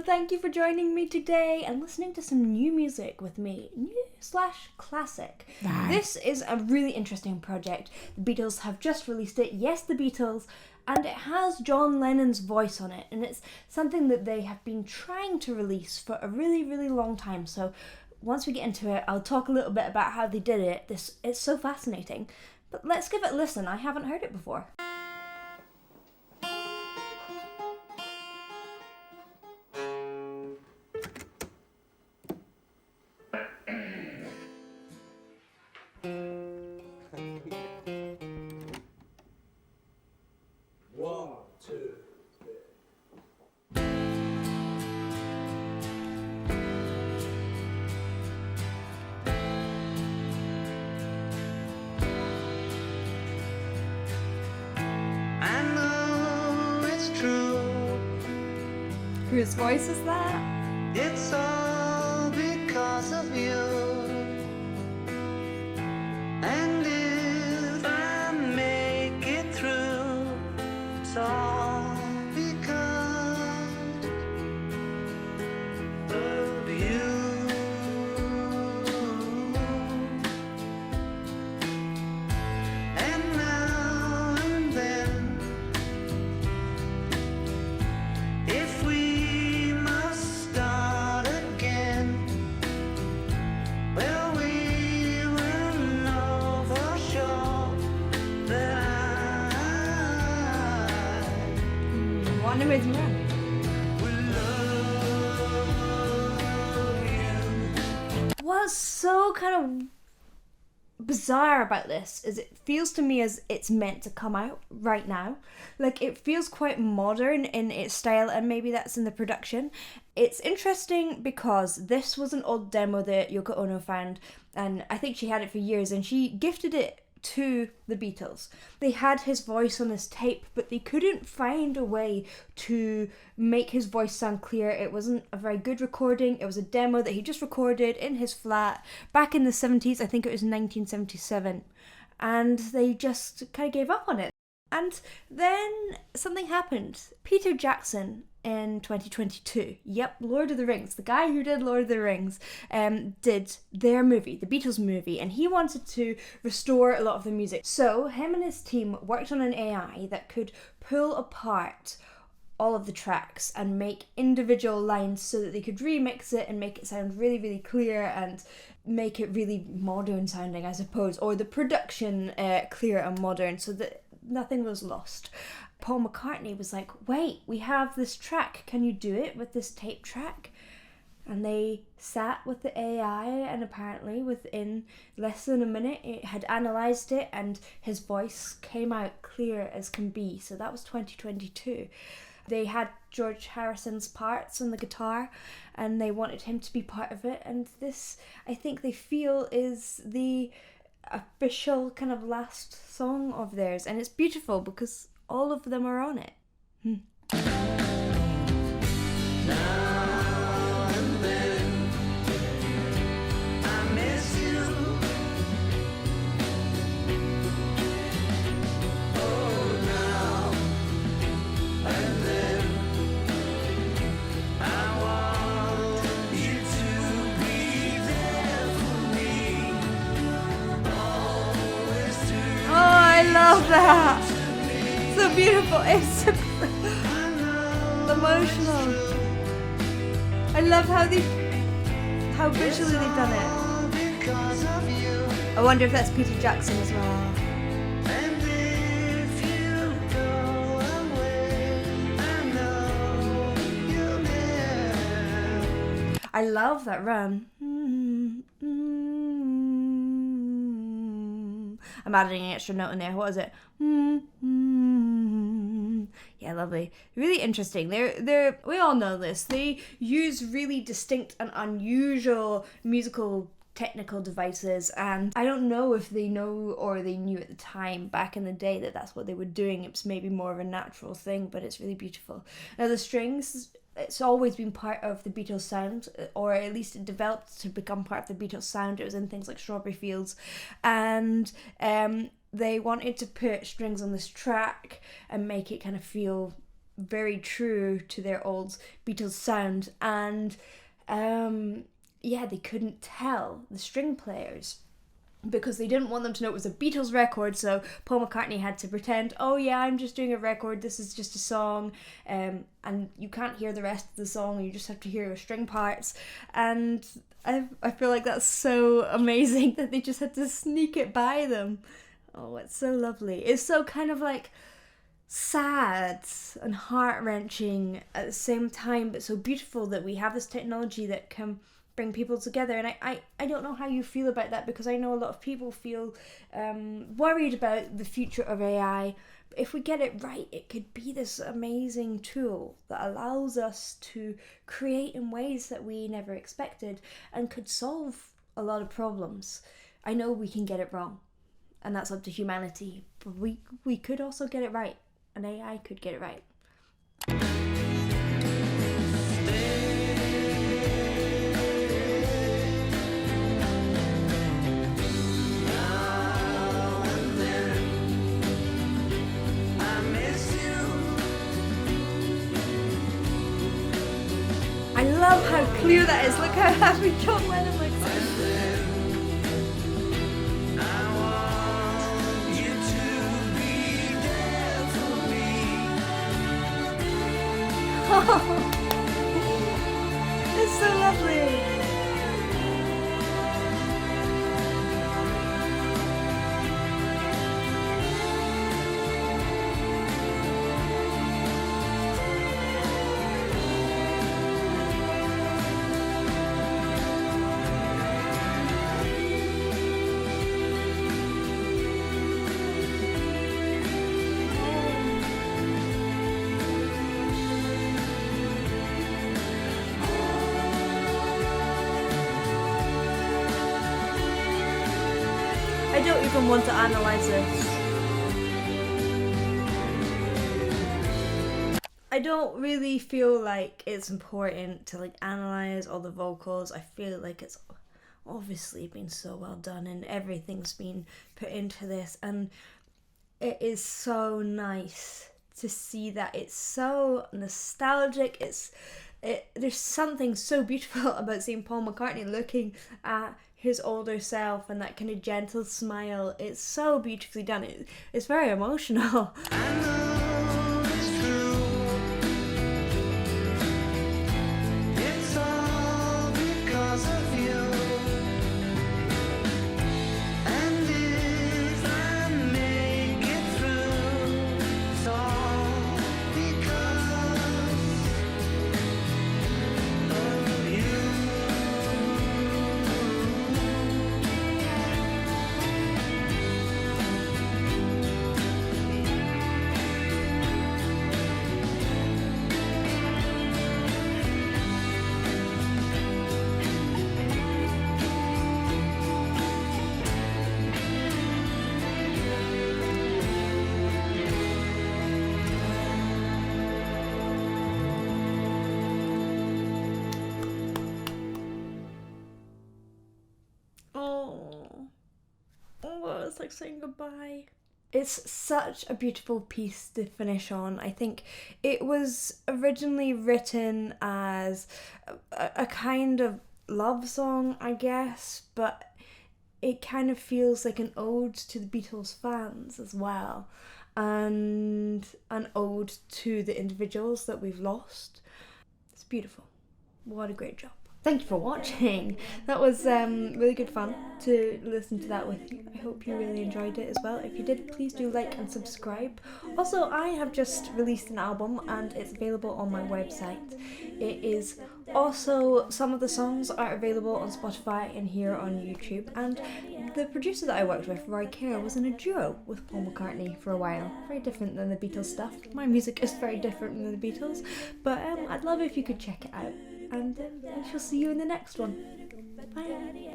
thank you for joining me today and listening to some new music with me. New/classic. This is a really interesting project. The Beatles have just released it. Yes, the Beatles. And it has John Lennon's voice on it. And it's something that they have been trying to release for a really, really long time. So once we get into it, I'll talk a little bit about how they did it. It's so fascinating. But let's give it a listen. I haven't heard it before. Whose voice is that? It's all because of you. And if I make it through, it's all because of you. And now and then, if we must start again, well, we will know for sure that I One of his men. will love you. What's so kind of bizarre about this is it feels to me as it's meant to come out right now. Like, it feels quite modern in its style, and maybe that's in the production. It's interesting because this was an old demo that Yoko Ono found, and I think she had it for years, and she gifted it to the Beatles. They had his voice on this tape, but they couldn't find a way to make his voice sound clear. It wasn't a very good recording. It was a demo that he just recorded in his flat back in the 70s. I think it was 1977. And they just kind of gave up on it. And then something happened. Peter Jackson in 2022, yep, Lord of the Rings, the guy who did Lord of the Rings, did their movie, the Beatles movie, and he wanted to restore a lot of the music. So him and his team worked on an AI that could pull apart all of the tracks and make individual lines so that they could remix it and make it sound really, really clear and make it really modern sounding, I suppose, or the production clear and modern so that nothing was lost. Paul McCartney was like, wait, we have this track, can you do it with this tape track? And they sat with the AI, and apparently within less than a minute it had analysed it and his voice came out clear as can be. So that was 2022. They had George Harrison's parts on the guitar and they wanted him to be part of it, and this, I think they feel, is the official kind of last song of theirs, and it's beautiful because all of them are on it. Now and then, I miss you. Oh, now and then, I want you to be there for me. Always to Oh, I love that. So beautiful. It's so emotional. I love how visually they've done it. because of you. I wonder if that's Peter Jackson as well. And if you go away, I know you'll never. I love that run. I'm adding an extra note in there. What is it? Yeah, lovely. Really interesting. They're we all know this. They use really distinct and unusual musical technical devices, and I don't know if they know or they knew at the time back in the day that that's what they were doing. It was maybe more of a natural thing, but it's really beautiful. Now the strings, it's always been part of the Beatles sound, or at least it developed to become part of the Beatles sound. It was in things like Strawberry Fields, and they wanted to put strings on this track and make it kind of feel very true to their old Beatles sound, and they couldn't tell the string players because they didn't want them to know it was a Beatles record, so Paul McCartney had to pretend, oh yeah, I'm just doing a record, this is just a song, and you can't hear the rest of the song, you just have to hear the string parts, and I feel like that's so amazing that they just had to sneak it by them. Oh, it's so lovely. It's so kind of like sad and heart-wrenching at the same time, but so beautiful that we have this technology that can bring people together. And I don't know how you feel about that, because I know a lot of people feel worried about the future of AI. But if we get it right, it could be this amazing tool that allows us to create in ways that we never expected and could solve a lot of problems. I know we can get it wrong, and that's up to humanity, but we could also get it right, and AI could get it right. I love how clear that is. Look how happy John Lennon looks. It's so lovely. I don't even want to analyze this. I don't really feel like it's important to like analyze all the vocals. I feel like it's obviously been so well done and everything's been put into this, and it is so nice to see that it's so nostalgic. There's something so beautiful about seeing Paul McCartney looking at his older self and that kind of gentle smile. It's so beautifully done. It's very emotional. It's like saying goodbye. It's such a beautiful piece to finish on. I think it was originally written as a kind of love song, I guess, but it kind of feels like an ode to the Beatles fans as well, and an ode to the individuals that we've lost. It's beautiful. What a great job. Thank you for watching. That was really good fun to listen to that with you. I hope you really enjoyed it as well. If you did, please do like and subscribe. Also, I have just released an album and it's available on my website. It is also, some of the songs are available on Spotify and here on YouTube. And the producer that I worked with, Roy Kerr, was in a duo with Paul McCartney for a while. Very different than the Beatles stuff. My music is very different than the Beatles, but I'd love if you could check it out. And I shall see you in the next one. Bye.